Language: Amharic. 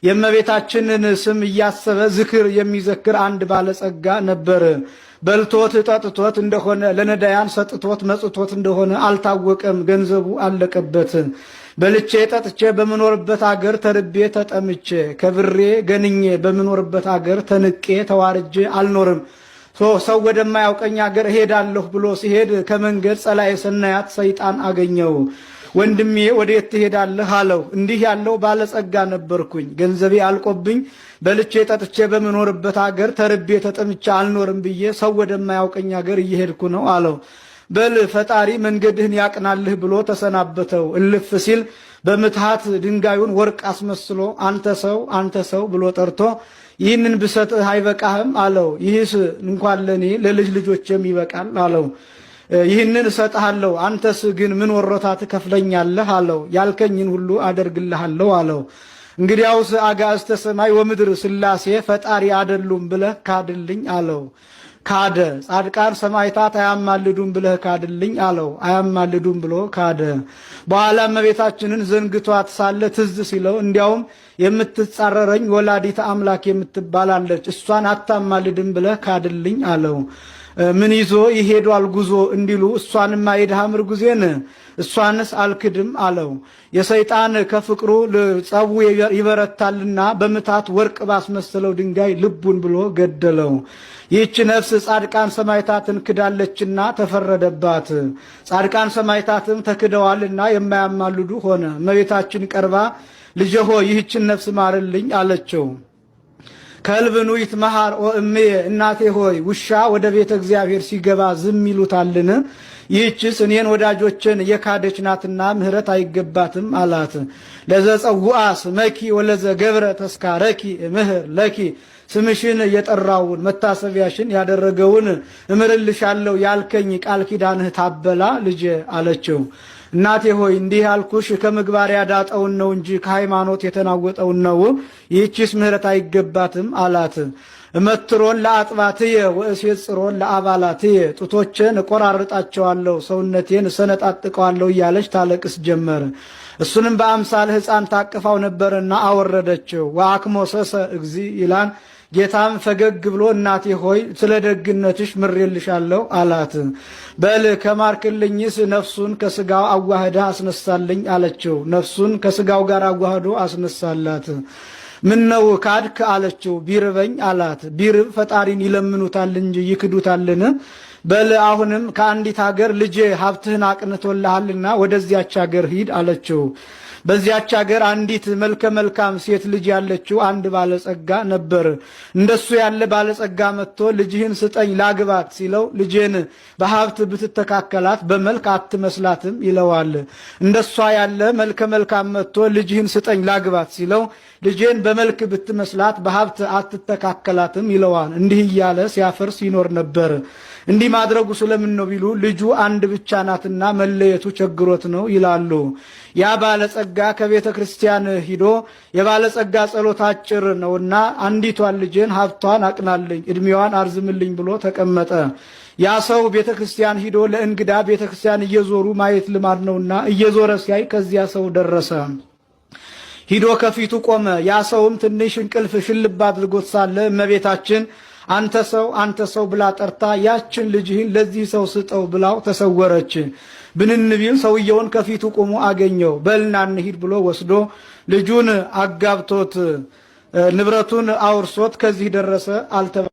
የእመቤታችንን ስም እያሰበ ዝክር የሚዘክር አንድ ባለጸጋ ነበር። በልቶት ጠጥቶት እንደሆነ ለነዳያን ሰጥቶት መጽቶት እንደሆነ አልታወቀም። ገንዘቡ አለቀበት። በልቼ ጠጥቼ በምኖርበት አገር ተርቤ ተጠምቼ ከብሬ ገንኜ በምኖርበት አገር ተንቄ ተዋርጄ አልኖርም። ሰው ወደማያውቀኝ አገር እሄዳለሁ ብሎ ሲሄድ ከመንገድ ጸላኤ ሰናያት ሰይጣን አገኘው። ወንድሜ ወዴት ትሄዳለህ አለው። እንዲህ ያለው ባለጸጋ ነበርኩኝ፣ ገንዘቤ አልቆብኝ በልቼ ጠጥቼ በምኖርበት አገር ተርቤ ተጠምቼ አልኖርም ብዬ ሰው ወደማያውቀኝ አገር እየሄድኩ ነው አለው። በል ፈጣሪ መንገድህን ያቅናልህ ብሎ ተሰናበተው። እልፍ ሲል በምትሃት ድንጋዩን ወርቅ አስመስሎ አንተ ሰው ብሎ ጠርቶ ይህንን ብሰጥህ አይበቃህም አለው። ይህስ እንኳን ለኔ ለልጅ ልጆችም ይበቃል አለው። ይህንን እሰጥሃለሁ፣ አንተስ ግን ምን ወሮታ ትከፍለኛለህ አለው። ያልከኝን ሁሉ አደርግልሃለሁ አለው። እንግዲያውስ አጋዕዝተ ሰማይ ወምድር ሥላሴ ፈጣሪ አይደሉም ብለህ ካድልኝ አለው። ካደ። ጻድቃን ሰማዕታት አያማልዱም ብለህ ካድልኝ አለው። አያማልዱም ብሎ ካደ። በኋላ እመቤታችንን ዘንግቷት ሳለ ትዝ ሲለው እንዲያውም የምትጻረረኝ ወላዲተ አምላክ የምትባላለች እሷን አታማልድም ብለህ ካድልኝ አለው። ምን ይዞ ይሄዷል ጉዞ እንዲሉ እሷንማ የድሃ ምርጉዜን እሷንስ አልክድም አለው። የሰይጣን ከፍቅሩ ጸቡ ይበረታልና በምታት ወርቅ ባስመሰለው ድንጋይ ልቡን ብሎ ገደለው። ይህች ነፍስ ጻድቃን ሰማዕታትን ክዳለችና ተፈረደባት። ጻድቃን ሰማዕታትም ተክደዋልና የማያማልዱ ሆነ። እመቤታችን ቀርባ ልጄ ሆይ ይህችን ነፍስ ማርልኝ አለችው። ከልብኑ ይትመሃር እምዬ እናቴ ሆይ ውሻ ወደ ቤተ እግዚአብሔር ሲገባ ዝም ይሉታልን? ይህችስ እኔን ወዳጆችን የካደች ናትና ምሕረት አይገባትም አላት። ለዘጸውአ ስመኪ ወለዘ ገብረ ተስካረኪ እምህር ለኪ ስምሽን የጠራውን መታሰቢያሽን ያደረገውን እምርልሻለሁ ያልከኝ ቃል ኪዳንህ ታበላ ልጄ አለችው። እናቴ ሆይ እንዲህ ያልኩሽ ከምግባር ያዳጠውን ነው እንጂ ከሃይማኖት የተናወጠውን ነው። ይህችስ ምሕረት አይገባትም አላት። እመትሮን ለአጥባትየ ወእሴጽሮን ለአባላትየ ጡቶችን እቆራርጣቸዋለሁ ሰውነቴን እሰነጣጥቀዋለሁ እያለች ታለቅስ ጀመር። እሱንም በአምሳል ሕፃን ታቅፋው ነበርና አወረደችው። ወአክሞሰሰ እግዚ ይላን ጌታም ፈገግ ብሎ እናቴ ሆይ ስለ ደግነትሽ ምሬልሻለሁ አላት። በል ከማርክልኝስ ነፍሱን ከስጋው አዋህዳ አስነሳልኝ አለችው። ነፍሱን ከስጋው ጋር አዋህዶ አስነሳላት። ምን ነው ካድክ አለችው። ቢርበኝ አላት። ቢርብ ፈጣሪን ይለምኑታል እንጂ ይክዱታልን? በል አሁንም ከአንዲት ሀገር ልጄ ሀብትህን አቅንቶልሃልና ወደዚያች ሀገር ሂድ አለችው። በዚያች ሀገር አንዲት መልከ መልካም ሴት ልጅ ያለችው አንድ ባለጸጋ ነበር። እንደሱ ያለ ባለጸጋ መጥቶ ልጅህን ስጠኝ ላግባት ሲለው ልጄን በሀብት ብትተካከላት በመልክ አትመስላትም ይለዋል። እንደሷ ያለ መልከ መልካም መጥቶ ልጅህን ስጠኝ ላግባት ሲለው ልጄን በመልክ ብትመስላት በሀብት አትተካከላትም ይለዋል። እንዲህ እያለ ሲያፈርስ ይኖር ነበር። እንዲህ ማድረጉ ስለምን ነው ቢሉ ልጁ አንድ ብቻ ናትና መለየቱ ቸግሮት ነው ይላሉ። ያ ባለጸጋ ከቤተ ክርስቲያን ሂዶ የባለጸጋ ጸሎት አጭር ነውና አንዲቷን ልጄን ሀብቷን አቅናልኝ እድሜዋን አርዝምልኝ ብሎ ተቀመጠ። ያ ሰው ቤተ ክርስቲያን ሂዶ ለእንግዳ ቤተ ክርስቲያን እየዞሩ ማየት ልማድ ነውና እየዞረ ሲያይ ከዚያ ሰው ደረሰ። ሂዶ ከፊቱ ቆመ። ያ ሰውም ትንሽ እንቅልፍ ሽልብ አድርጎት ሳለ እመቤታችን አንተ ሰው ብላ ጠርታ ያችን ልጅህን ለዚህ ሰው ስጠው ብላው ተሰወረች። ብንን ቢል ሰውየውን ከፊቱ ቆሞ አገኘው። በልና እንሂድ ብሎ ወስዶ ልጁን አጋብቶት ንብረቱን አውርሶት ከዚህ ደረሰ አልተባ